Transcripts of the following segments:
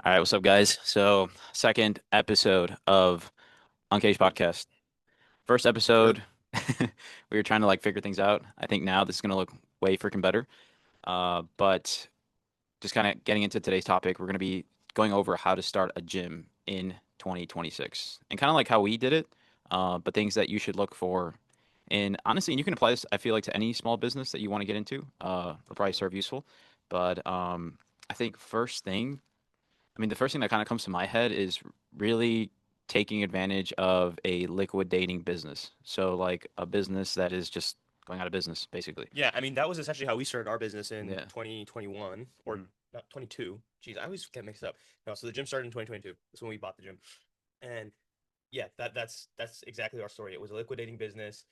All right, what's up, guys? So, second episode of Unkaged Podcast. First Sure. episode, we were trying to like figure things out. I think now this is gonna look way freaking better. But just kind of getting into today's topic, we're gonna be going over how to start a gym in 2026 and kind of like how we did it, but things that you should look for. And honestly, and you can apply this, I feel like, to any small business that you want to get into. It'll probably serve useful. But I think the first thing that kind of comes to my head is really taking advantage of a liquidating business. So like a business that is just going out of business, basically. Yeah, I mean that was essentially how we started our business in Yeah. 2021 or Mhm. not 22. Jeez, I always get mixed up. No, so the gym started in 2022. That's when we bought the gym. And yeah, that's exactly our story. It was a liquidating business.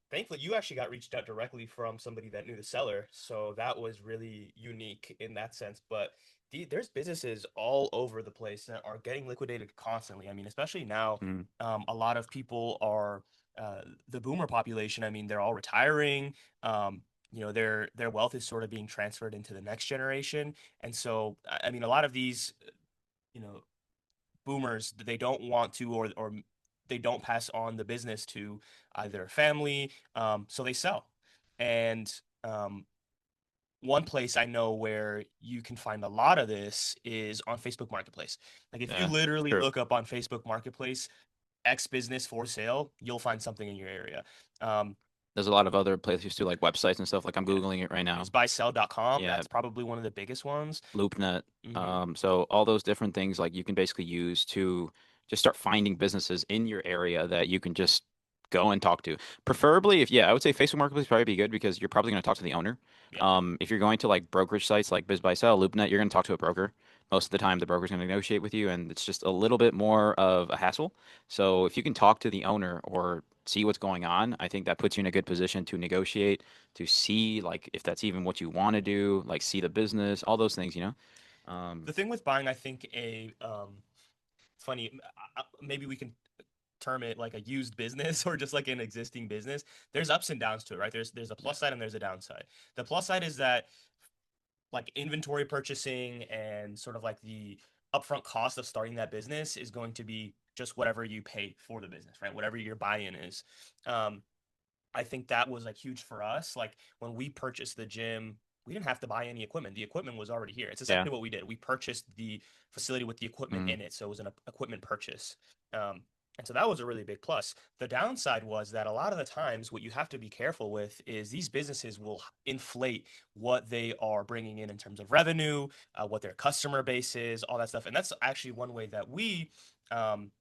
Thankfully, you actually got reached out directly from somebody that knew the seller, so that was really unique in that sense. But there's businesses all over the place that are getting liquidated constantly. I mean, especially now, Mhm. a lot of people are the boomer population. I mean, they're all retiring. Their wealth is sort of being transferred into the next generation, and so I mean, a lot of these, you know, boomers they don't want to or they don't pass on the business to either family, so they sell. And one place I know where you can find a lot of this is on Facebook Marketplace. Like if you Yeah, literally true. look up on Facebook Marketplace X business for sale, you'll find something in your area. Um, There's a lot of other places too, like websites and stuff. Like I'm yeah, Googling it right now. bizbuysell.com, Yeah, that's probably one of the biggest ones. LoopNet. Hmm. So all those different things like you can basically use to just start finding businesses in your area that you can just go and talk to. Preferably if, yeah, I would say Facebook Marketplace would probably be good because you're probably going to talk to the owner. Yeah. If you're going to like brokerage sites like BizBuySell, LoopNet, you're going to talk to a broker. Most of the time, the broker's going to negotiate with you, and it's just a little bit more of a hassle. So if you can talk to the owner or see what's going on, I think that puts you in a good position to negotiate, to see like if that's even what you want to do, like see the business, all those things, you know? Um, The thing with buying, I think a funny, maybe we can term it like a used business or just like an existing business. There's ups and downs to it, right? There's a yeah, plus side and there's a downside. The plus side is that like inventory purchasing and sort of like the upfront cost of starting that business is going to be just whatever you pay for the business, right? Whatever your buy-in is. Um, I think that was like huge for us. Like when we purchased the gym, we didn't have to buy any equipment. The equipment was already here. It's yeah. essentially what we did. We purchased the facility with the equipment Mm, in it, so it was an equipment purchase. Um, and so that was a really big plus. The downside was that a lot of the times, what you have to be careful with is these businesses will inflate what they are bringing in terms of revenue, what their customer base is, all that stuff. And that's actually one way that um,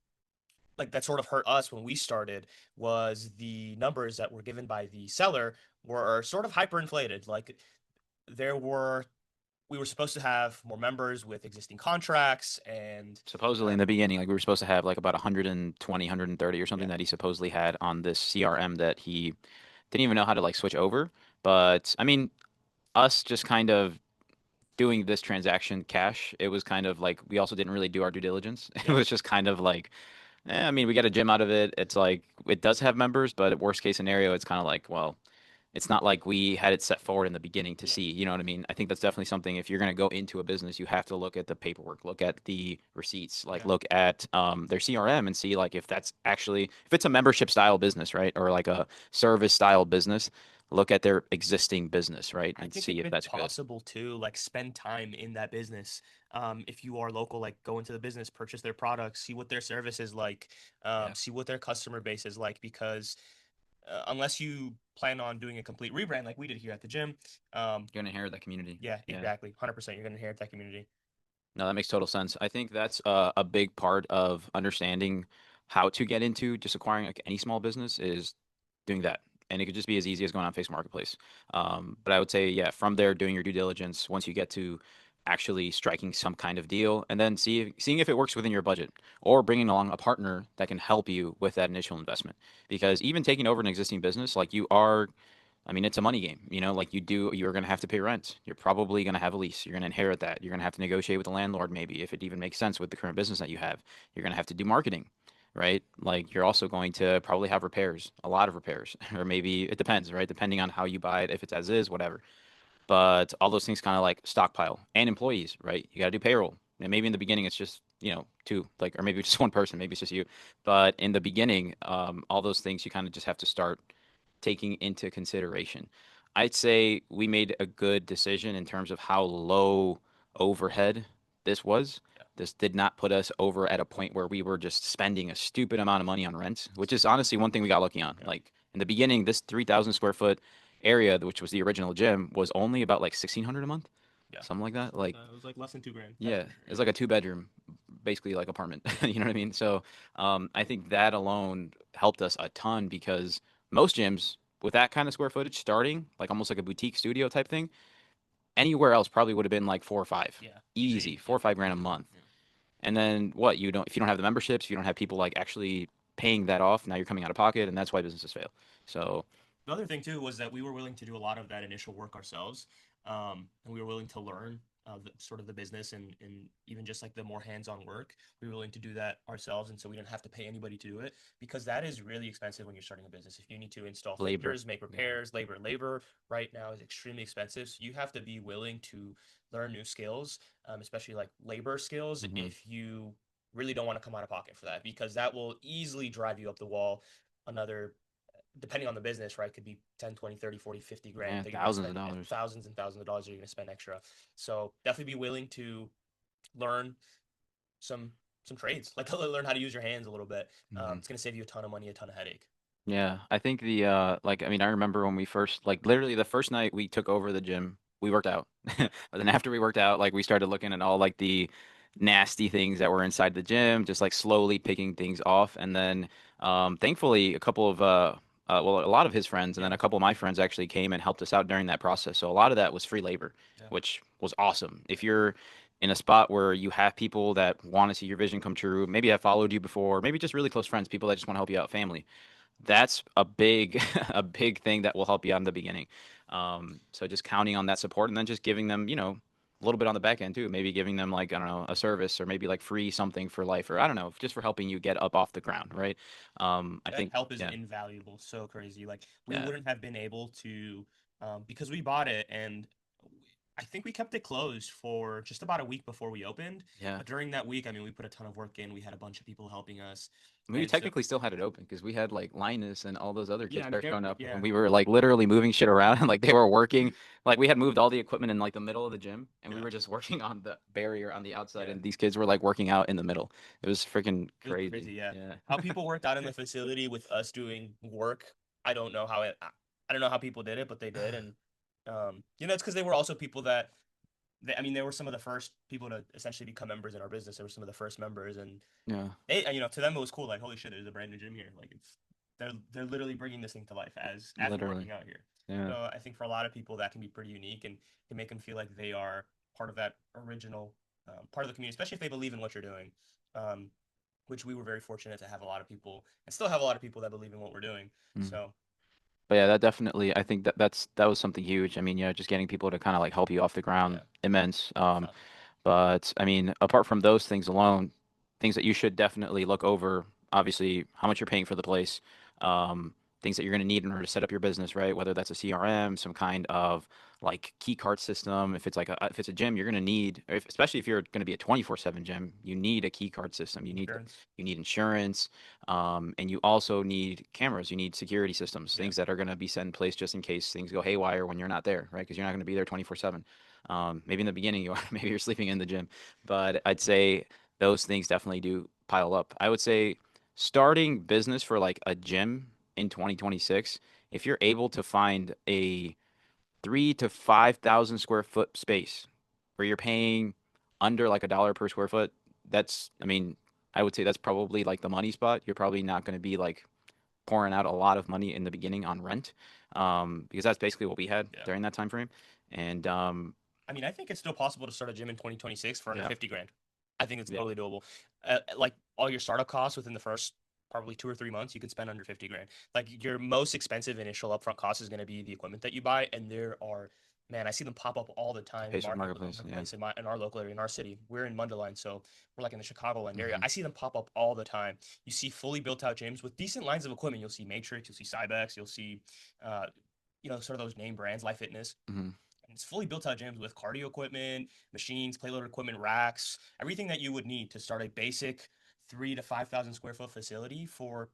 like that sort of hurt us when we started was the numbers that were given by the seller were sort of hyperinflated. Like there were we were supposed to have more members with existing contracts and Supposedly uh, in the beginning, like we were supposed to have like about 120, 130 or something yeah. that he supposedly had on this CRM that he didn't even know how to like switch over. But I mean, us just kind of doing this transaction cash, it was kind of like we also didn't really do our due diligence. It Yeah. was just kind of like, I mean, we got a gym out of it. It's like it does have members, but worst case scenario, it's kind of like, well, it's not like we had it set forward in the beginning to Yeah. see. You know what I mean? I think that's definitely something. If you're going to go into a business, you have to look at the paperwork, look at the receipts, like Yeah. look at their CRM and see like if that's actually if it's a membership style business, right, or like a service style business. Look at their existing business, right, I and think see if if it's that's good. possible to like spend time in that business, if you are local, like go into the business, purchase their products, see what their service is like, Yeah, see what their customer base is like, because unless you plan on doing a complete rebrand like we did here at the gym, um, you're gonna inherit that community. yeah, Yeah. exactly, 100%, you're gonna inherit that community. No, that makes total sense. I think that's a big part of understanding how to get into just acquiring like any small business is doing that. And it could just be as easy as going on Facebook Marketplace. But I would say, yeah, from there, doing your due diligence, once you get to actually striking some kind of deal, and then seeing if it works within your budget, or bringing along a partner that can help you with that initial investment. Because even taking over an existing business, like you are I mean, it's a money game, you know, like you're going to have to pay rent. You're probably going to have a lease. You're going to inherit that. You're going to have to negotiate with the landlord, maybe, if it even makes sense with the current business that you have. You're going to have to do marketing, right? Like you're also going to probably have repairs, a lot of repairs, or maybe it depends, right? Depending on how you buy it, if it's as is, whatever. But all those things kind of like stockpile and employees, right? You got to do payroll. And maybe in the beginning it's just, two, like, or maybe just one person, maybe it's just you. But in the beginning, all those things you kind of just have to start taking into consideration. I'd say we made a good decision in terms of how low overhead this was. Yeah. This did not put us over at a point where we were just spending a stupid amount of money on rent, which is honestly one thing we got lucky on. Yeah. Like in the beginning, this 3,000 square foot area, which was the original gym, was only about like 1,600 a month, Yeah. something like that. Like, It was like less than 2 grand. That's yeah, for sure. it's Yeah. like a two-bedroom, basically like apartment. You know what I mean? So, I think that alone helped us a ton because most gyms with that kind of square footage starting, like almost like a boutique studio type thing, anywhere else probably would have been like 4 or 5. Yeah. Easy, Easy. 4 or 5 grand a Easily. month. Yeah. And then what? If you don't have the memberships, if you don't have people like actually paying that off, now you're coming out of pocket, and that's why businesses fail. So, The other thing too was that we were willing to do a lot of that initial work ourselves, and we were willing to learn sort of the business and even just like the more hands-on work. We were willing to do that ourselves, and so we didn't have to pay anybody to do it because that is really expensive when you're starting a business. If you need to install labor. filters, make Yeah. repairs, labor right now is extremely expensive. So you have to be willing to learn new skills, especially like labor skills, Hmm. if you really don't want to come out of pocket for that because that will easily drive you up the wall another depending on the business, right, could be 10, 20, 30, 40, 50 grand Yeah, that you're going to thousands of spend dollars. thousands and thousands of dollars that you're going to spend extra. So definitely be willing to learn some trades, like learn how to use your hands a little bit. Hmm. It's going to save you a ton of money, a ton of headache. Yeah, I think like, I mean, I remember when we first, like, literally the first night we took over the gym, we worked out. Yeah. But then after we worked out, like, we started looking at all like the nasty things that were inside the gym, just like slowly picking things off. And then thankfully a couple of well, a lot of his friends and Yeah. then a couple of my friends actually came and helped us out during that process. So a lot of that was free labor, Yeah. which was awesome. If you're in a spot where you have people that want to see your vision come true, maybe have followed you before, maybe just really close friends, people that just want to help you out, family, that's a big a big thing that will help you out in the beginning. So just counting on that support and then just giving them, a little bit on the back end too. Maybe giving them like, I don't know, a service or maybe like free something for life or I don't know, just for helping you get up off the ground, right? I That think, help is yeah, invaluable. So crazy. Like we yeah, wouldn't have been able to because we bought it and I think we kept it closed for just about a week before we opened. yeah. But during that week, I mean, we put a ton of work in. We had a bunch of people helping us. I mean, we And so, technically still had it open because we had like Linus and all those other yeah, kids I that mean, are showing up yeah, and we were like literally moving shit around and like they were working. Like we had moved all the equipment in like the middle of the gym and we yeah, were just working on the barrier on the outside yeah. and these kids were like working out in the middle. It was freaking It was crazy. crazy, yeah. Yeah. How people worked out in the facility with us doing work, I don't know how I don't know how people did it, but they did, and it's because they were also people that I mean, they were some of the first people to essentially become members in our business. They were some of the first members, and Yeah. to them it was cool. Like, holy shit, there's a brand new gym here. Like, they're literally bringing this thing to life as we're Literally. working out here. Yeah. So I think for a lot of people that can be pretty unique and can make them feel like they are part of that original part of the community, especially if they believe in what you're doing. Um, which we were very fortunate to have a lot of people and still have a lot of people that believe in what we're doing. Mm. So But yeah, that definitely, I think that was something huge. I mean, just getting people to kind of like help you off the ground, yeah, immense. definitely. But I mean, apart from those things alone, things that you should definitely look over, obviously, how much you're paying for the place, things that you're going to need in order to set up your business, right? Whether that's a CRM, some kind of like key card system. If it's a gym, you're going to need, especially if you're going to be a 24/7 gym, you need a key card system. Insurance. You need insurance, and you also need cameras. You need security systems, Yeah. things that are going to be set in place just in case things go haywire when you're not there, right? Because you're not going to be there 24/7. Maybe in the beginning you are, maybe you're sleeping in the gym, but I'd say those things definitely do pile up. I would say starting business for like a gym in 2026, if you're able to find a 3 to 5,000 square foot space where you're paying under like $1 per square foot, I mean, I would say that's probably like the money spot. You're probably not going to be like pouring out a lot of money in the beginning on rent, because that's basically what we had Yeah. during that time frame. And I mean, I think it's still possible to start a gym in 2026 for under yeah, 50 grand. I think it's yeah, totally doable. Like all your startup costs within the first probably 2 or 3 months, you can spend under 50 grand. Like your most expensive initial upfront cost is going to be the equipment that you buy. And there are, man, I see them pop up all the time in Facebook Marketplace, yeah. marketplace in our local area, in our city. We're in Mundelein, so we're like in the Chicagoland area. Hmm. I see them pop up all the time. You see fully built out gyms with decent lines of equipment. You'll see Matrix, you'll see Cybex, you'll see, sort of those name brands, Life Fitness. Hmm. it's fully built out gyms with cardio equipment, machines, plate load equipment, racks, everything that you would need to start a basic 3 to 5,000 square foot facility for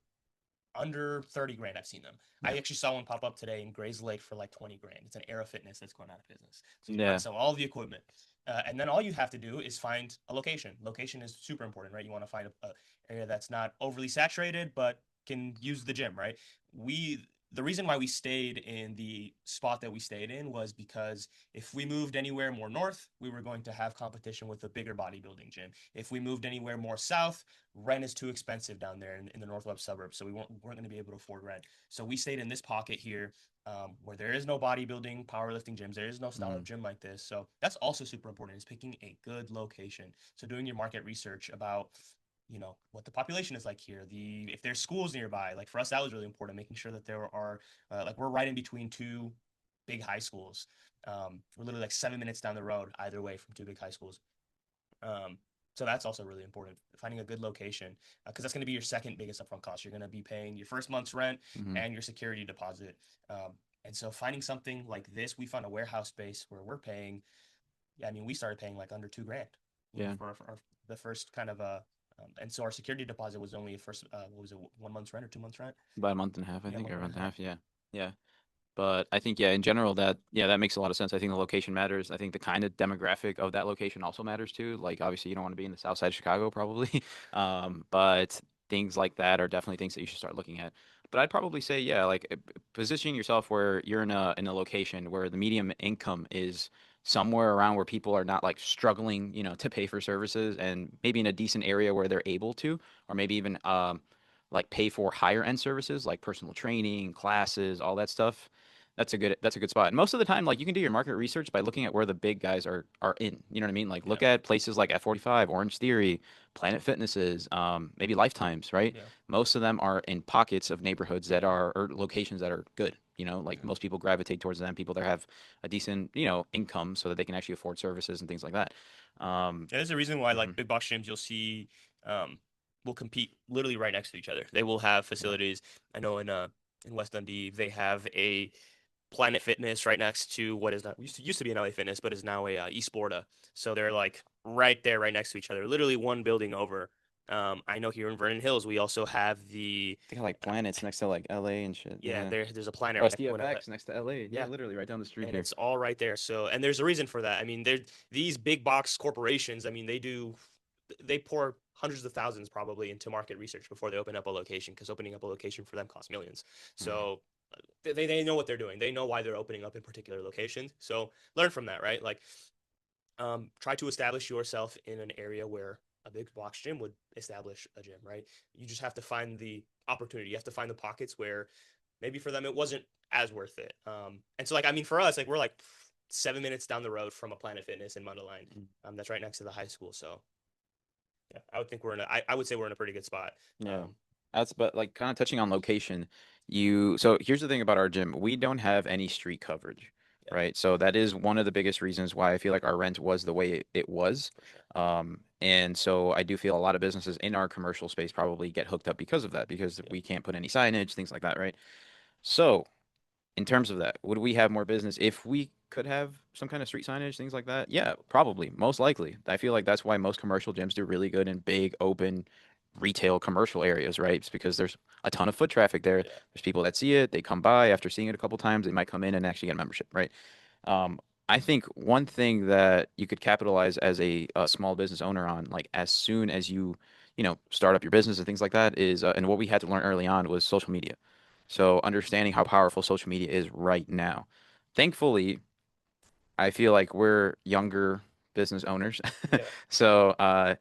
under 30 grand. I've seen them. Yeah. I actually saw one pop up today in Grays Lake for like 20 grand. It's an Era Fitness that's going out of business. So you don't have Yeah. to sell all the equipment. And then all you have to do is find a location. Location is super important, right? You want to find a area that's not overly saturated, but can use the gym, right? The reason why we stayed in the spot that we stayed in was because if we moved anywhere more north, we were going to have competition with a bigger bodybuilding gym. If we moved anywhere more south, rent is too expensive down there in the northwest suburbs, so we weren't going to be able to afford rent. So we stayed in this pocket here, where there is no bodybuilding, powerlifting gyms. There is no style of Mm. gym like this. So that's also super important, is picking a good location. So doing your market research about what the population is like here, the if there's schools nearby. Like for us, that was really important, making sure that there are like we're right in between two big high schools. We're literally like 7 minutes down the road either way from two big high schools. um, so that's also really important, finding a good location, because that's going to be your second biggest upfront cost. You're going to be paying your first month's rent Hmm. and your security deposit. And so finding something like this, we found a warehouse space where we're paying, yeah, I mean, we started paying like under 2 grand, Yeah. for the first kind of and so our security deposit was only a first, what was it, 1 month's rent or 2 months rent? About a month and a half, I Yeah, think, or a month month and a and a half. half. Yeah. Yeah. But I think, yeah, in general, that makes a lot of sense. I think the location matters. I think the kind of demographic of that location also matters too. Like, obviously, you don't want to be in the south side of Chicago, probably. But things like that are definitely things that you should start looking at. But I'd probably say, yeah, like positioning yourself where you're in a location where the medium income is somewhere around where people are not like struggling, to pay for services, and maybe in a decent area where they're able to, or maybe even like pay for higher end services like personal training, classes, all that stuff. That's a good spot. And most of the time, like you can do your market research by looking at where the big guys are in. You know what I mean? Like Yeah, look at places like F45, Orange Theory, Planet Fitnesses, maybe Lifetimes, right? yeah. Most of them are in pockets of neighborhoods that are or locations that are good. Like Mhm. most people gravitate towards them. People that have a decent, income so that they can actually afford services and things like that. Um, There's a reason why mhm, like big box gyms you'll see will compete literally right next to each other. They will have yeah. facilities. I know in West Dundee they have a Planet Fitness right next to what is not used to be an LA Fitness, but is now a Esporta. So they're like right there, right next to each other, literally one building over. I know here in Vernon Hills we also have the They got like planets next to like LA and shit. yeah, Yeah. there's a Planet Oh, right it's next to one of DFX next to LA. Yeah, yeah, literally right down the street and here. it's all right there. So, and there's a reason for that. I mean, these big box corporations. I mean, they pour hundreds of thousands probably into market research before they open up a location, because opening up a location for them costs millions. Hmm. So they know what they're doing. They know why they're opening up in particular locations. So learn from that, right? Like, try to establish yourself in an area where a big box gym would establish a gym, right? You just have to find the opportunity. You have to find the pockets where maybe for them it wasn't as worth it. And so like I mean for us, like we're like 7 minutes down the road from a Planet Fitness in Mundelein. That's right next to the high school. So yeah, I would think I would say we're in a pretty good spot. Yeah. Um, But like kind of touching on location, so here's the thing about our gym. We don't have any street coverage, yeah, right? So that is one of the biggest reasons why I feel like our rent was the way it was. for sure. And so I do feel a lot of businesses in our commercial space probably get hooked up because of that, because Yeah. we can't put any signage, things like that, right? So in terms of that, would we have more business if we could have some kind of street signage, things like that? Yeah, probably, most likely. I feel like that's why most commercial gyms do really good in big, open, retail commercial areas, right? It's because there's a ton of foot traffic there. Yeah. There's people that see it, they come by after seeing it a couple times, they might come in and actually get a membership, right? Um, I think one thing that you could capitalize as a small business owner on, like as soon as you start up your business and things like that, is and what we had to learn early on was social media. So understanding how powerful social media is right now. Thankfully, I feel like we're younger business owners. Yeah. So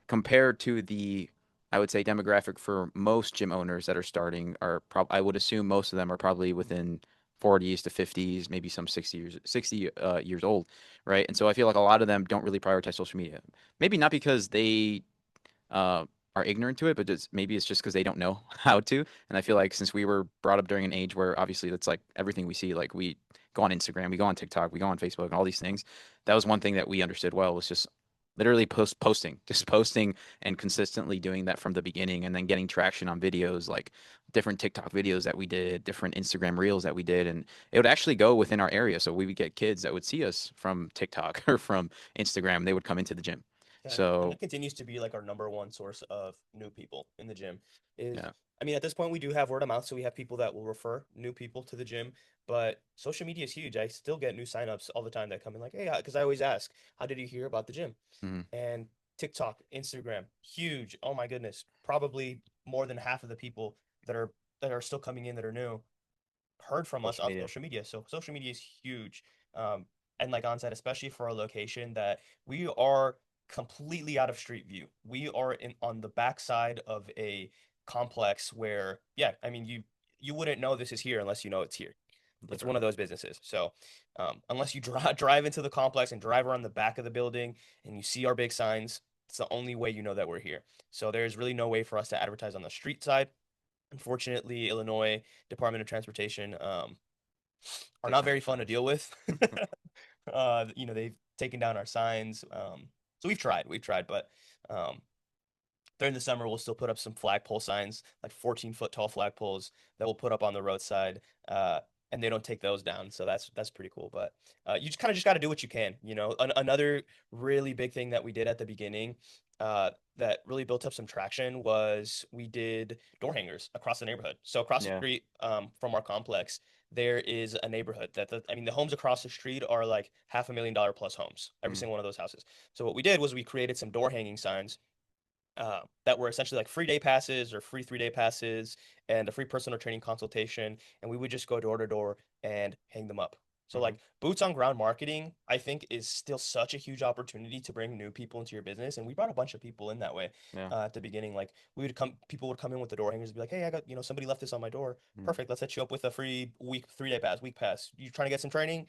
compared to I would say demographic for most gym owners that are starting I would assume most of them are probably within 40s to 50s, maybe some 60 years old, right? And so I feel like a lot of them don't really prioritize social media. Maybe not because they uh, are ignorant to it, but maybe it's just because they don't know how to. And I feel like since we were brought up during an age where obviously that's like everything we see, like we go on Instagram, we go on TikTok, we go on Facebook, and all these things. That was one thing that we understood well was just literally just posting and consistently doing that from the beginning, and then getting traction on videos like different TikTok videos that we did, different Instagram reels that we did, and it would actually go within our area. So we would get kids that would see us from TikTok or from Instagram. They would come into the gym. Yeah, and So that continues to be like our number one source of new people in the gym. Is yeah. I mean, at this point we do have word of mouth, so we have people that will refer new people to the gym, but social media is huge. I still get new signups all the time that come in like, hey, because I always ask, how did you hear about the gym? Hmm. And TikTok, Instagram, huge. Oh my goodness, probably more than half of the people that are still coming in that are new heard from us Social off media. social media. So social media is huge. Um, and like on said, especially for a location that we are completely out of street view. We are in on the backside of a complex where, yeah, I mean you wouldn't know this is here unless you know it's here. It's one of Literally. those businesses. So unless you drive into the complex and drive around the back of the building and you see our big signs, it's the only way you know that we're here. So there's really no way for us to advertise on the street side. Unfortunately, Illinois Department of Transportation are Takes not time very fun to sometimes. deal with. They've taken down our signs. So we've tried, but um, during the summer, we'll still put up some flagpole signs, like 14-foot tall flagpoles that we'll put up on the roadside. And they don't take those down, so that's pretty cool. But you just kind of just got to do what you can. Another really big thing that we did at the beginning, that really built up some traction was we did door hangers across the neighborhood. So across the Yeah. street from our complex, there is a neighborhood I mean, the homes across the street are like $500,000 plus homes, every Mm. single one of those houses. So what we did was we created some door hanging signs that were essentially like free day passes or free 3-day passes and a free personal training consultation. And we would just go door to door and hang them up. So Hmm. like boots on ground marketing, I think is still such a huge opportunity to bring new people into your business. And we brought a bunch of people in that way Yeah. at the beginning. Like people would come in with the door hangers and be like, hey, I got, somebody left this on my door. Mm. Perfect. Let's set you up with a free 3-day pass, week pass. You trying to get some training?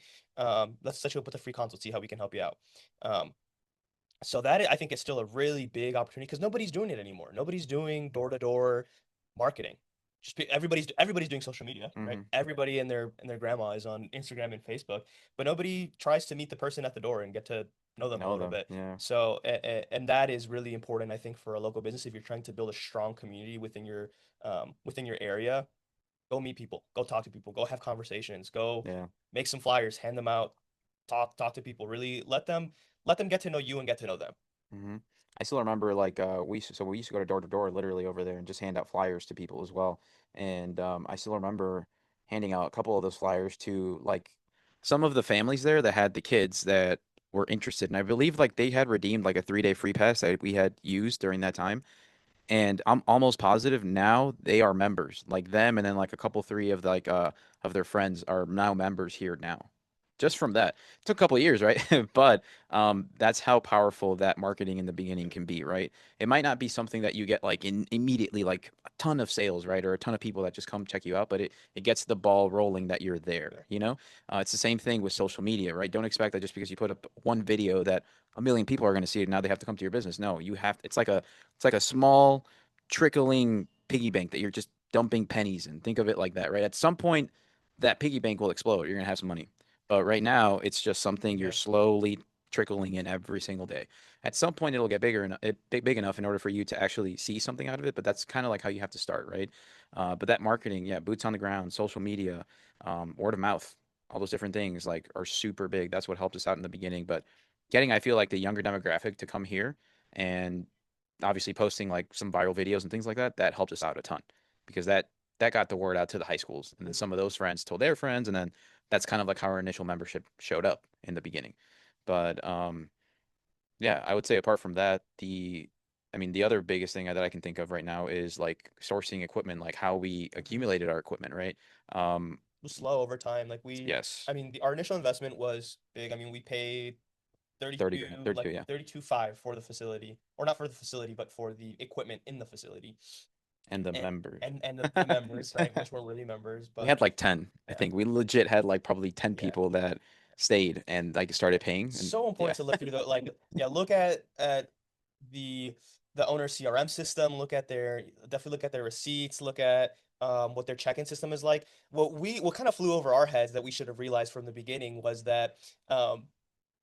Let's set you up with a free consult, see how we can help you out. Um, so I think is still a really big opportunity because nobody's doing it anymore. Nobody's doing door-to-door marketing. Everybody's doing social media, right? Hmm. Everybody and their grandma is on Instagram and Facebook, but nobody tries to meet the person at the door and get to know them a Know little them. bit. Yeah. So and that is really important, I think, for a local business if you're trying to build a strong community within your area. Go meet people, go talk to people, go have conversations, go Yeah. make some flyers, hand them out, talk to people, really let them get to know you and get to know them. Hmm. I still remember like we used to go to door literally over there and just hand out flyers to people as well. And I still remember handing out a couple of those flyers to like some of the families there that had the kids that were interested. And I believe like they had redeemed like a 3-day free pass that we had used during that time. And I'm almost positive now they are members. Like them and then like a couple three of like of their friends are now members here now. Just from that. It took a couple of years, right? But that's how powerful that marketing in the beginning can be, right? It might not be something that you get like in immediately like a ton of sales, right? Or a ton of people that just come check you out, but it gets the ball rolling that you're there, Yeah. you know? It's the same thing with social media, right? Don't expect that just because you put up one video that a million people are going to see it, now they have to come to your business. No, you have it's like a small trickling piggy bank that you're just dumping pennies in. Think of it like that, right? At some point, that piggy bank will explode. You're gonna have some money, but right now, it's just something you're Yeah. slowly trickling in every single day. At some point, it'll get bigger and big enough in order for you to actually see something out of it. But that's kind of like how you have to start, right? But that marketing, yeah, boots on the ground, social media, word of mouth, all those different things like are super big. That's what helped us out in the beginning. But getting, I feel like the younger demographic to come here and obviously posting like some viral videos and things like that, that helped us out a ton because that got the word out to the high schools. And then some of those friends told their friends, and then that's kind of like how our initial membership showed up in the beginning. But yeah, I would say apart from that, I mean, the other biggest thing that I can think of right now is like sourcing equipment, like how we Mhm. accumulated our equipment, right? Um, It was slow over time. Like yes, I mean, our initial investment was big. I mean, we paid 30 grand, 32, 32, like yeah. 32.5 for the facility, or not for the facility, but for the equipment in the facility, And the and members. the members, right, which weren't really members, We but had like 10, I yeah, think. We legit had like probably 10 yeah. people that stayed and like started paying. And So yeah, important to look through the like, yeah, look at the owner CRM system, definitely look at their receipts, look at what their check-in system is like. What kind of flew over our heads that we should have realized from the beginning was that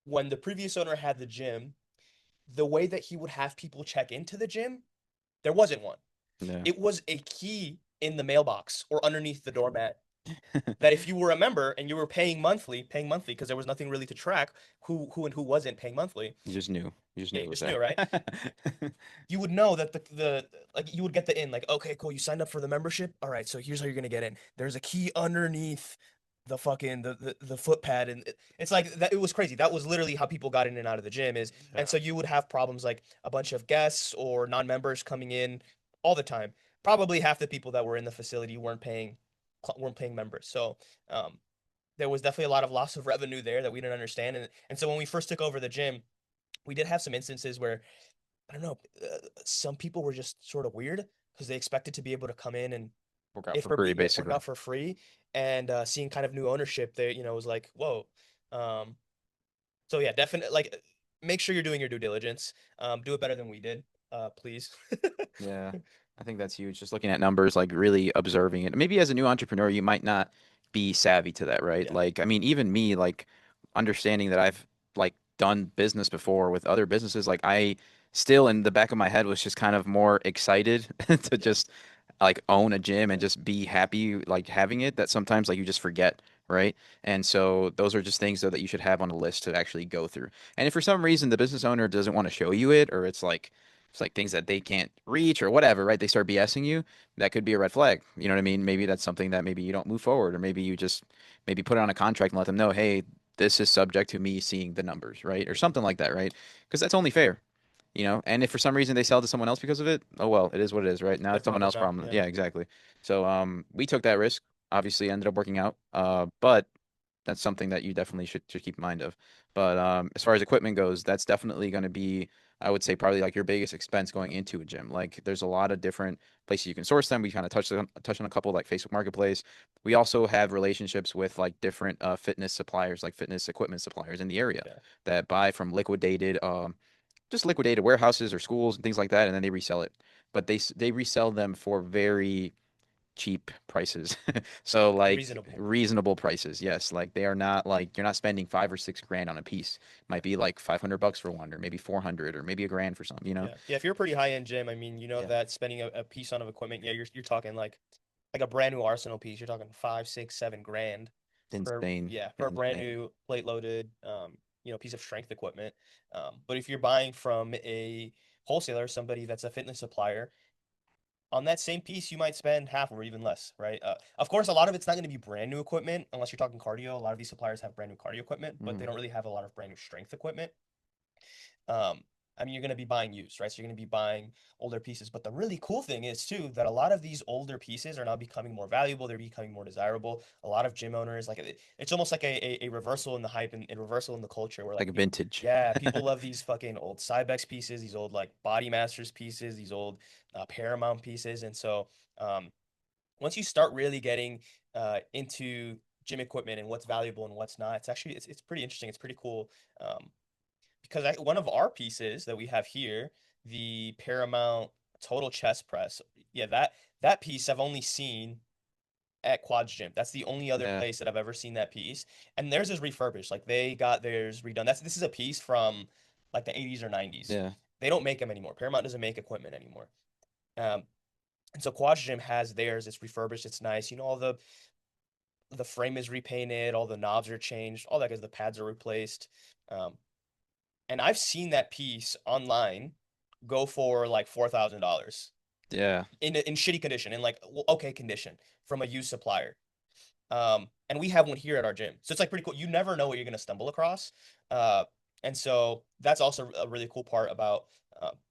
when the previous owner had the gym, the way that he would have people check into the gym, there wasn't one. Yeah. It was a key in the mailbox or underneath the doormat that if you were a member and you were paying monthly because there was nothing really to track who and who wasn't paying monthly. You just knew. You just Yeah, knew it you was just knew, there. right? You would know that the like you would get the in like, okay, cool, you signed up for the membership. All right, so here's how you're gonna get in. There's a key underneath the fucking the foot pad, and it's like that. It was crazy. That was literally how people got in and out of the gym is, and Yeah. so you would have problems like a bunch of guests or non-members coming in all the time. Probably half the people that were in the facility weren't paying members. So um, there was definitely a lot of loss of revenue there that we didn't understand, and so when we first took over the gym, we did have some instances where I don't know, some people were just sort of weird because they expected to be able to come in and Work out if for for free, yeah, work basically. out for free, and seeing kind of new ownership there, was like, whoa. Um, so yeah, definitely like make sure you're doing your due diligence. Do it better than we did, please. Yeah, I think that's huge. Just looking at numbers, like really observing it. Maybe as a new entrepreneur, you might not be savvy to that, right? Yeah, Like, I mean, even me, like understanding that I've like done business before with other businesses, like I still in the back of my head was just kind of more excited to yeah, just like own a gym and just be happy like having it that sometimes like you just forget, right? And so those are just things though that you should have on a list to actually go through. And if for some reason the business owner doesn't want to show you it or it's like things that they can't reach or whatever, right? They start BSing you. That could be a red flag. You know what I mean? Maybe that's something that maybe you don't move forward, or maybe you just maybe put it on a contract and let them know, hey, this is subject to me seeing the numbers, right? Or something like that, right? Because that's only fair, you know. And if for some reason they sell to someone else because of it, oh well, it is what it is, right? Now their it's someone problem else's now. problem. Yeah, Yeah, exactly. So we took that risk. Obviously, ended up working out. But that's something that you definitely should keep in mind of. But as far as equipment goes, that's definitely going to be, I would say, probably like your biggest expense going into a gym. Like, there's a lot of different places you can source them. We kind of touched on a couple like Facebook Marketplace. We also have relationships with like different fitness suppliers, like fitness equipment suppliers in the area yeah. that buy from liquidated, just liquidated warehouses or schools and things like that, and then they resell it. But they resell them for very cheap prices. So like Reasonable. reasonable prices. Yes, like they are not like you're not spending 5 or 6 grand on a piece. Might be like 500 bucks for one, or maybe 400, or maybe a grand for some. You know? Yeah, yeah. If you're a pretty high end gym, I mean, Yeah, that spending a piece on of equipment, yeah, you're talking like a brand new Arsenal piece. You're talking 5, 6, 7 grand for insane, for a brand insane. new plate loaded piece of strength equipment. But if you're buying from a wholesaler, somebody that's a fitness supplier, on that same piece, you might spend half or even less, right? Of course, a lot of it's not going to be brand new equipment unless you're talking cardio. A lot of these suppliers have brand new cardio equipment, but they Mm. don't really have a lot of brand new strength equipment. Um, I mean, you're going to be buying used, right? So you're going to be buying older pieces. But the really cool thing is too that a lot of these older pieces are now becoming more valuable. They're becoming more desirable. A lot of gym owners like it's almost like a reversal in the hype and a reversal in the culture where Like like people, vintage. yeah, people love these fucking old Cybex pieces, these old like Body Masters pieces, these old Paramount pieces, and so um, once you start really getting into gym equipment and what's valuable and what's not, it's pretty interesting. It's pretty cool. Um, because one of our pieces that we have here, the Paramount Total Chest Press, yeah, that piece I've only seen at Quad's Gym. That's the only other Yeah, place that I've ever seen that piece. And theirs is refurbished. Like they got theirs redone. This is a piece from like the 80s or 90s. yeah. They don't make them anymore. Paramount doesn't make equipment anymore. Um, and so Quad's Gym has theirs. It's refurbished. It's nice. All the frame is repainted, all the knobs are changed, all that because the pads are replaced. Um, and I've seen that piece online go for like $4,000 Yeah. in shitty condition, in like okay condition from a used supplier. And we have one here at our gym, so it's like pretty cool. You never know what you're gonna stumble across, uh, and so that's also a really cool part about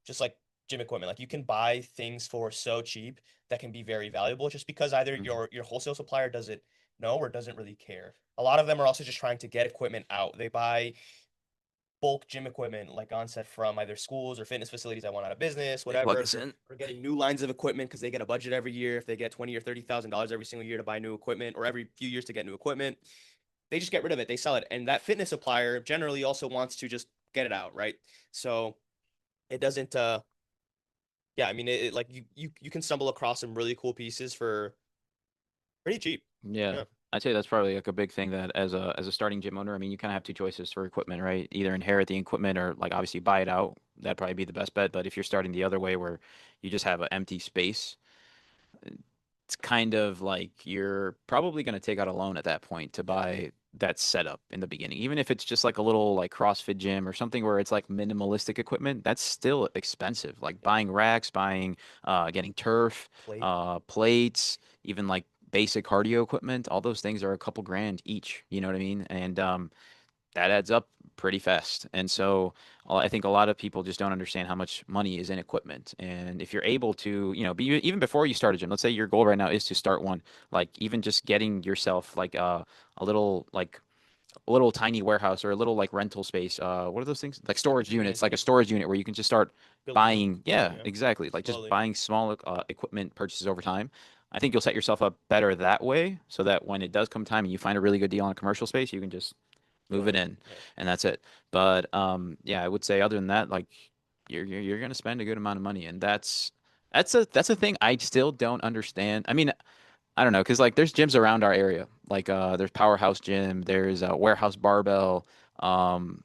just like gym equipment. Like you can buy things for so cheap that can be very valuable, just because either Mhm. your wholesale supplier doesn't know or doesn't really care. A lot of them are also just trying to get equipment out. They buy bulk gym equipment like onset from either schools or fitness facilities that went out of business, They plug whatever, us in. or getting new lines of equipment because they get a budget every year. If they get 20 or $30,000 every single year to buy new equipment, or every few years to get new equipment, they just get rid of it. They sell it, and that fitness supplier generally also wants to just get it out, right? So it doesn't. Yeah, I mean, like you can stumble across some really cool pieces for pretty cheap. Yeah. Yeah, I'd say that's probably like a big thing that as a starting gym owner, I mean, you kind of have two choices for equipment, right? Either inherit the equipment or like obviously buy it out that'd probably be the best bet. But if you're starting the other way where you just have an empty space, it's kind of like you're probably going to take out a loan at that point to Yeah. buy that setup in the beginning. Even if it's just like a little like CrossFit gym or something where it's like minimalistic equipment, that's still expensive. Like Yeah. buying racks, buying getting turf, Plate. plates, even like basic cardio equipment, all those things are a couple grand each, you know what I mean? And that adds up pretty fast. And so I think a lot of people just don't understand how much money is in equipment. And if you're able to, even before you start a gym, let's say your goal right now is to start one, like even just getting yourself like a little like a little tiny warehouse or a little like rental space. What are those things? Like storage units, like a storage unit where you can just start Building up buying. slowly, Yeah, yeah. exactly. Like just Slowly. buying small equipment purchases over time. I think you'll set yourself up better that way so that when it does come time and you find a really good deal on a commercial space, you can just Throw move it it in. in, Yeah. and that's it. But yeah, I would say other than that, like you're gonna spend a good amount of money, and that's a thing I still don't understand. I mean, I don't know, because like there's gyms around our area, like there's Powerhouse Gym, there's Warehouse Barbell. Um,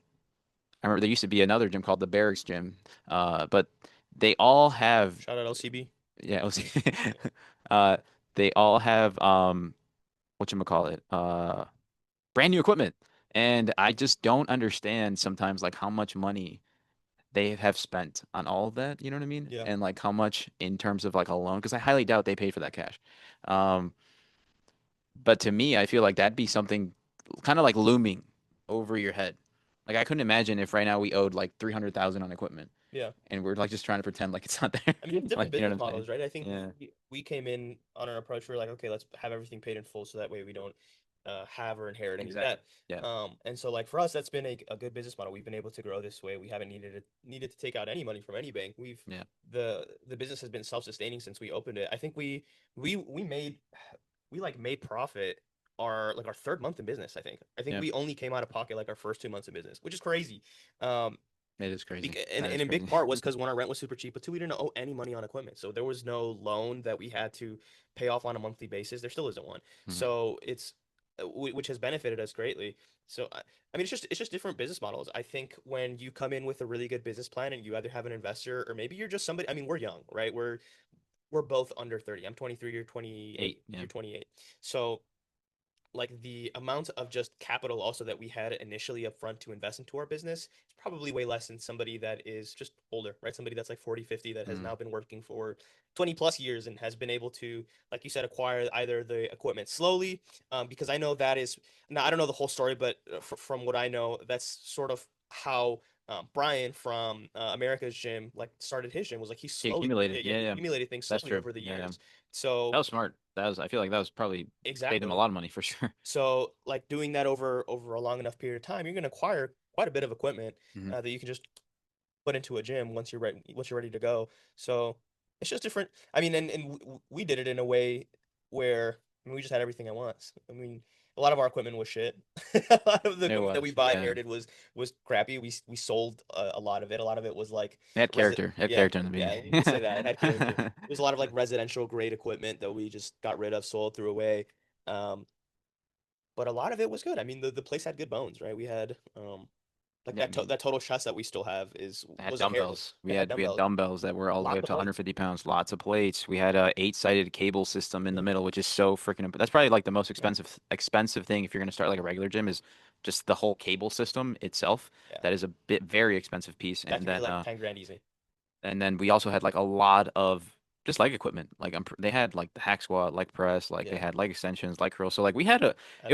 I remember there used to be another gym called the Barracks Gym, but they all have Shout out LCB. yeah, Yeah. uh, they all have whatchamacallit, brand new equipment. And I just don't understand sometimes like how much money they have spent on all of that, you know what I mean? Yeah. And like how much in terms of like a loan, because I highly doubt they paid for that cash. Um, but to me, I feel like that'd be something kind of like looming over your head. Like I couldn't imagine if right now we owed like 300,000 on equipment Yeah. and we're like just trying to pretend like it's not there. I mean, it's different Like, you know business what I'm saying? models, right? I think Yeah. we came in on an approach where like, okay, let's have everything paid in full so that way we don't have or inherit any Exactly. debt. Yeah. And so like for us, that's been a good business model. We've been able to grow this way. We haven't needed to take out any money from any bank. We've Yeah. the business has been self-sustaining since we opened it. I think we made we like made profit our third month in business. I think Yeah. we only came out of pocket like our first 2 months of business, which is crazy. Um, It is crazy. and, That and is in big crazy. part was because when our rent was super cheap, but two, we didn't owe any money on equipment. So there was no loan that we had to pay off on a monthly basis. There still isn't one. Mhm. So it's which has benefited us greatly. So I mean, it's just different business models. I think when you come in with a really good business plan and you either have an investor or maybe you're just somebody. I mean, we're young, right? We're both under 30. I'm 23, you're 28, 8. Yeah. you're 28. So like the amount of just capital also that we had initially up front to invest into our business is probably way less than somebody that is just older, right? Somebody that's like 40, 50 that has Mm. now been working for 20 plus years and has been able to, like you said, acquire either the equipment slowly. Because I know that is, now I don't know the whole story, but from what I know, that's sort of how Brian from America's Gym like started his gym was like he He slowly, yeah, accumulated. yeah, Yeah. he Yeah. accumulated things That's slowly true. over the Yeah. Yeah. years. That So was smart. I feel like that was probably saved him a exactly. lot of money for sure. So like doing that over a long enough period of time, you're going to acquire quite a bit of equipment Hmm. that you can just put into a gym once you're ready to go. So it's just different. I mean, and we did it in a way where I mean, we just had everything at once. I mean, a lot of our equipment was shit. A lot of the It equipment that we was. bought Yeah. inherited was crappy. We sold a lot of it. A lot of it was like It had resi character. It had yeah, character in the yeah, beginning. you could say that. It had character. There's a lot of like residential grade equipment that we just got rid of, sold, threw away. Um, but a lot of it was good. I mean, the place had good bones, right? We had like Yeah, I mean, that total chest that we still have is I had was a hair. dumbbells. We It had had dumbbells, dumbbells that were all the way lots up of to plates. 150 pounds, lots of plates. We had a eight-sided cable system in the Yeah, middle, which is so freaking. That's probably like the most yeah, expensive thing if you're gonna start like a regular gym is just the whole cable system itself. yeah. That is a bit very expensive piece. That could be like 10 grand easy. And then we also had like a lot of just leg equipment. Like they had like the hack squat, leg press, like they Yeah, had leg extensions, leg curls. So like it at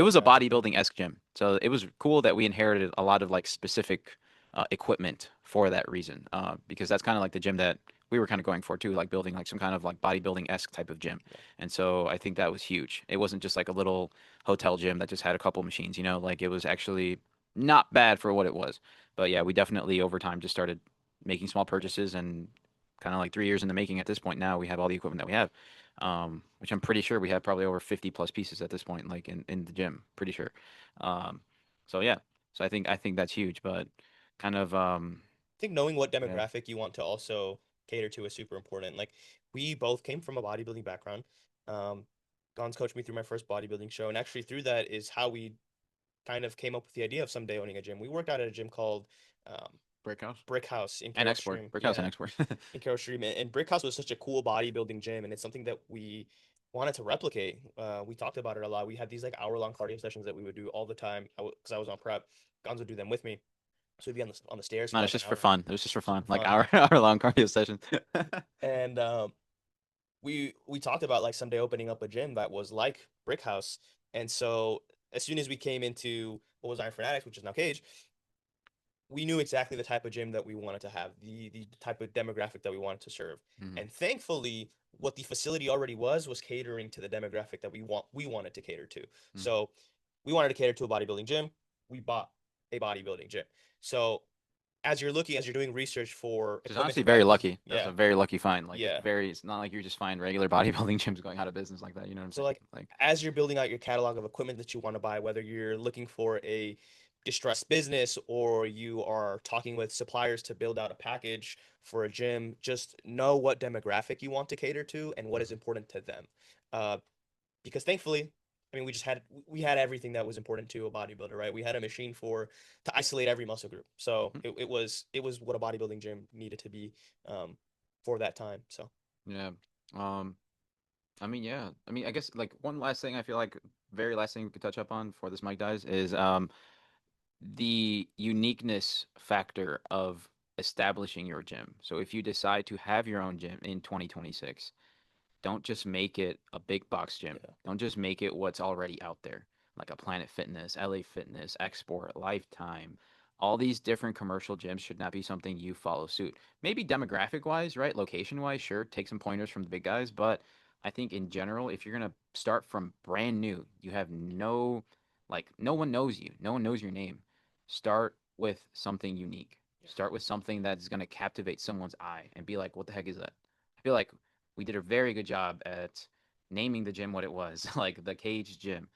was a Omar. bodybuilding-esque gym. So it was cool that we inherited a lot of like specific equipment for that reason. Because that's kind of like the gym that we were kind of going for too, like building like some kind of like bodybuilding-esque type of gym. Yeah, And so I think that was huge. It wasn't just like a little hotel gym that just had a couple machines, like it was actually not bad for what it was. But yeah, we definitely over time just started making small yeah. purchases and kind of like 3 years in the making at this point now we have all the equipment that we have, which I'm pretty sure we have probably over 50 plus pieces at this point like in the gym pretty sure. um, so yeah, so I think that's huge, but kind of I think knowing what yeah. demographic you want to also cater to is super important. Like we both came from a bodybuilding background. Um, Gons coached me through my first bodybuilding show, and actually through that is how we kind of came up with the idea of someday owning a gym. We worked out at a gym called Brick house Brick House in and Carroll export. Stream. Brick house and Yeah, export. in Carroll Stream. And Brick House was such a cool bodybuilding gym, and it's something that we wanted to replicate. We talked about it a lot. We had these like hour-long cardio sessions that we would do all the time because I was on prep. Gons would do them with me. So we'd be on the stairs for No, it's like an just for hour, fun. It was just for just fun, for like fun. hour long cardio session. And we talked about like someday opening up a gym that was like Brick House. And so as soon as we came into what was Iron Fanatics, which is now Cage, we knew exactly the type of gym that we wanted to have, the type of demographic that we wanted to serve. Mhm. And thankfully, what the facility already was catering to the demographic that we wanted to cater to. Mhm. So we wanted to cater to a bodybuilding gym. We bought a bodybuilding gym. So as you're doing research for Which is equipment honestly to buy, very lucky. That's yeah, a very lucky find. Like yeah. it's not like you just find regular bodybuilding gyms going out of business like that. You know what I'm So saying? like Like, as you're building out your catalog of equipment that you want to buy, whether you're looking for a distressed business or you are talking with suppliers to build out a package for a gym, just know what demographic you want to cater to and what is mhm. important to them. Uh, because thankfully, I mean, we had everything that was important to a bodybuilder, right? We had a machine for to isolate every muscle group. So Mhm. it was what a bodybuilding gym needed to be um, for that time. So Yeah. Um, I mean, yeah. I mean, I guess like one last thing I feel like very last thing we could touch up on before this mic dies is the uniqueness factor of establishing your gym. So if you decide to have your own gym in 2026, don't just make it a big box gym. yeah, Don't just make it what's already out there, like a Planet Fitness, LA Fitness, Export, Lifetime. All these different commercial gyms should not be something you follow suit. Maybe demographic wise, right? Location wise, sure, take some pointers from the big guys. But I think in general, if you're going to start from brand new, you have no one knows you, no one knows your name. Start with something unique. yeah, Start with something that's going to captivate someone's eye and be like, what the heck is that? I feel like we did a very good job at naming the gym what it was, like the Cage Gym,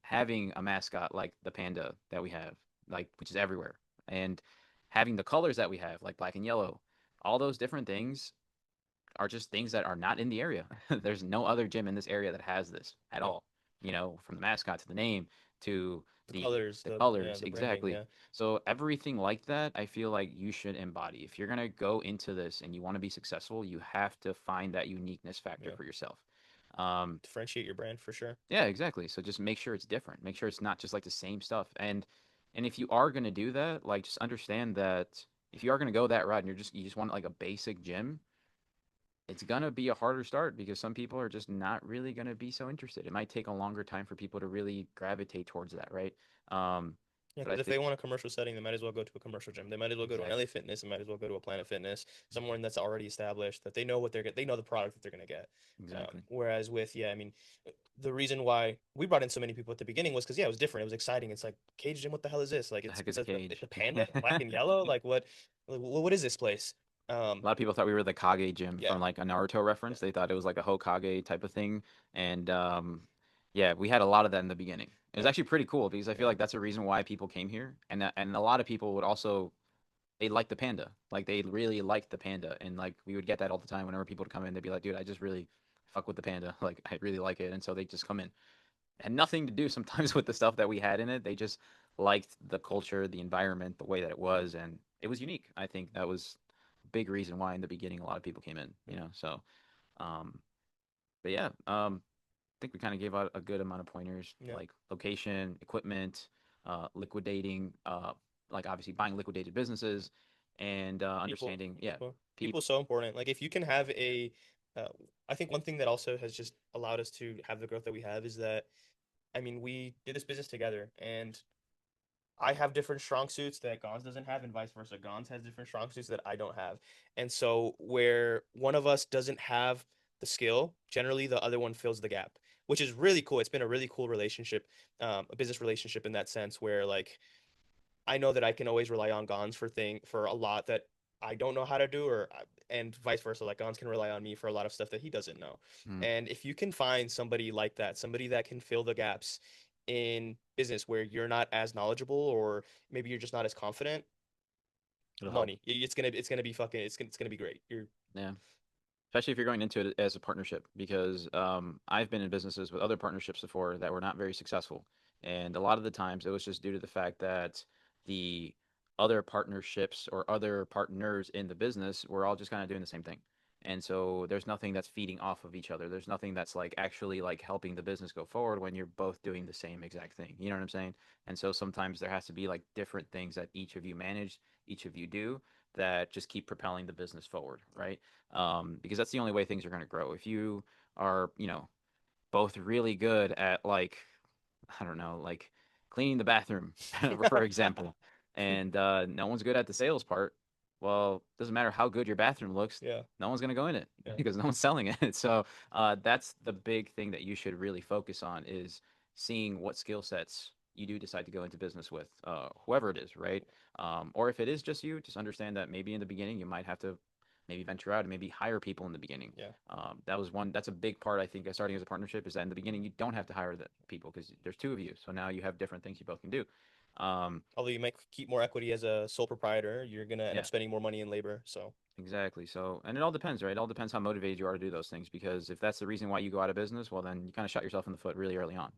having a mascot like the panda that we have, like which is everywhere, and having the colors that we have, like black and yellow. All those different things are just things that are not in the area. There's no other gym in this area that has this at yeah. all. You know, from the mascot to the name to The the colors, the yeah, colors the branding, exactly. yeah, So everything like that, I feel like you should embody. If you're gonna go into this and you want to be successful, you have to find that uniqueness factor yeah. for yourself. Um, Differentiate your brand for sure. yeah, exactly. So just make sure it's different. Make sure it's not just like the same stuff. And if you are gonna do that, like just understand that if you are gonna go that route and you just want like a basic gym, it's gonna be a harder start because some people are just not really gonna be so interested. It might take a longer time for people to really gravitate towards that, right? Um, Yeah, but I because if think they want a commercial setting, they might as well go to a commercial gym. They might as well go to an exactly, LA Fitness. They might as well go to a Planet Fitness, somewhere that's already established that they know what they're get. They know the product that they're gonna get. exactly. Whereas with yeah, I mean, the reason why we brought in so many people at the beginning was because yeah, it was different. It was exciting. It's like Cage Gym. What the hell is this? Like The heck is it's a it's a cage? panda, black and yellow. Like what is this place? A lot of people thought we were the Kage gym Yeah, from like a Naruto reference. yeah, They thought it was like a Hokage type of thing. And yeah, we had a lot of that in the beginning. It was yeah, actually pretty cool because I feel yeah, like that's a reason why people came here. And a lot of people would also they like the panda. Like they really liked the panda. And like we would get that all the time whenever people would come in, they'd be like, dude, I just really fuck with the panda. Like I really like it. And so they just come in. Had nothing to do sometimes with the stuff that we had in it. They just liked the culture, the environment, the way that it was, and it was unique. I think that was a big reason why in the beginning a lot of people came in. yeah, So, um, but yeah, I think we kind of gave out a good amount of pointers, yeah. like location, equipment, liquidating, like obviously buying liquidated businesses, and People, understanding, yeah, people people. so important. Like if you can have uh, I think one thing that also has just allowed us to have the growth that we have is that I mean we did this business together and I have different strong suits that Gons doesn't have, and vice versa. Gons has different strong suits that I don't have. And so, where one of us doesn't have the skill, generally the other one fills the gap, which is really cool. It's been a really cool relationship, a business relationship in that sense, where like I know that I can always rely on Gons for a lot that I don't know how to do, and vice versa. Like Gons can rely on me for a lot of stuff that he doesn't know. Mm, And if you can find somebody like that, somebody that can fill the gaps in business where you're not as knowledgeable or maybe you're just not as confident, it'll help. money. It's gonna be fucking it's gonna be great. You're Yeah. Especially if you're going into it as a partnership, because I've been in businesses with other partnerships before that were not very successful, and a lot of the times it was just due to the fact that the other partnerships or other partners in the business, we're all just kind of doing the same thing. And so there's nothing that's feeding off of each other. There's nothing that's like actually like helping the business go forward when you're both doing the same exact thing. You know what I'm saying? And so sometimes there has to be like different things that each of you manage, each of you do that just keep propelling the business forward, right? Because that's the only way things are going to grow. If you are, both really good at like I don't know, like cleaning the bathroom, for example, and no one's good at the sales part. Well, doesn't matter how good your bathroom looks, Yeah. no one's gonna go in it Yeah. because no one's selling it. So that's the big thing that you should really focus on is seeing what skill sets you do decide to go into business with, whoever it is, right? Or if it is just you, just understand that maybe in the beginning you might have to maybe venture out and maybe hire people in the beginning. Yeah. That was one. That's a big part. I think of starting as a partnership is that in the beginning you don't have to hire the people because there's two of you. So now you have different things you both can do. Um, Although you might keep more equity as a sole proprietor, you're gonna end up yeah, spending more money in labor. So exactly. So and it all depends, right? It all depends how motivated you are to do those things. Because if that's the reason why you go out of business, well then you kind of shot yourself in the foot really early on.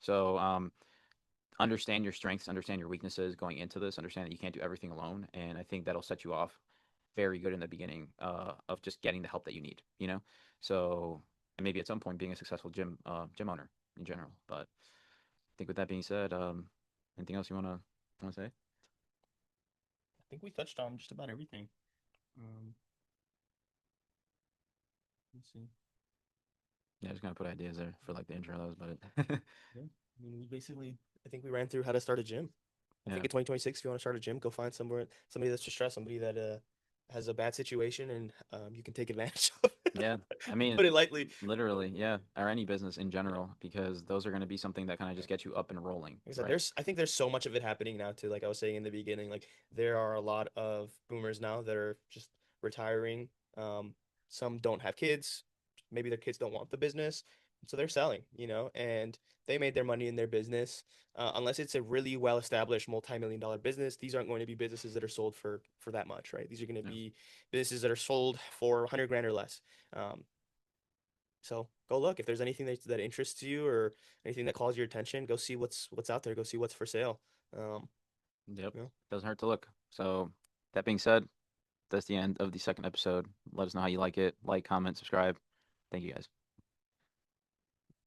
So understand your strengths, understand your weaknesses going into this, understand that you can't do everything alone, and I think that'll set you off very good in the beginning of just getting the help that you need. So and maybe at some point being a successful gym owner in general. But I think with that being said, anything else you wanna say? I think we touched on just about everything. Um, let's see. Yeah, just gonna put ideas there for like the intro. That was about it. Yeah. I mean, we basically, I think we ran through how to start a gym. I Yeah, think in 2026, if you want to start a gym, go find somebody that's distressed, somebody that has a bad situation, and you can take advantage of. yeah. I mean, Put it lightly. literally, yeah, or any business in general, because those are going to be something that kind of just get you up and rolling, Like I said, right? I think there's so much of it happening now too. Like I was saying in the beginning, like there are a lot of boomers now that are just retiring. Um, some don't have kids. Maybe their kids don't want the business, so they're selling, and they made their money in their business. Unless it's a really well-established multi-million-dollar business, these aren't going to be businesses that are sold for that much, right? These are going to Yeah, be businesses that are sold for 100 grand or less. Um, so go look if there's anything that interests you or anything that calls your attention. Go see what's out there. Go see what's for sale. Um, yep. you know, Doesn't hurt to look. So that being said, that's the end of the second episode. Let us know how you like it. Like, comment, subscribe. Thank you guys.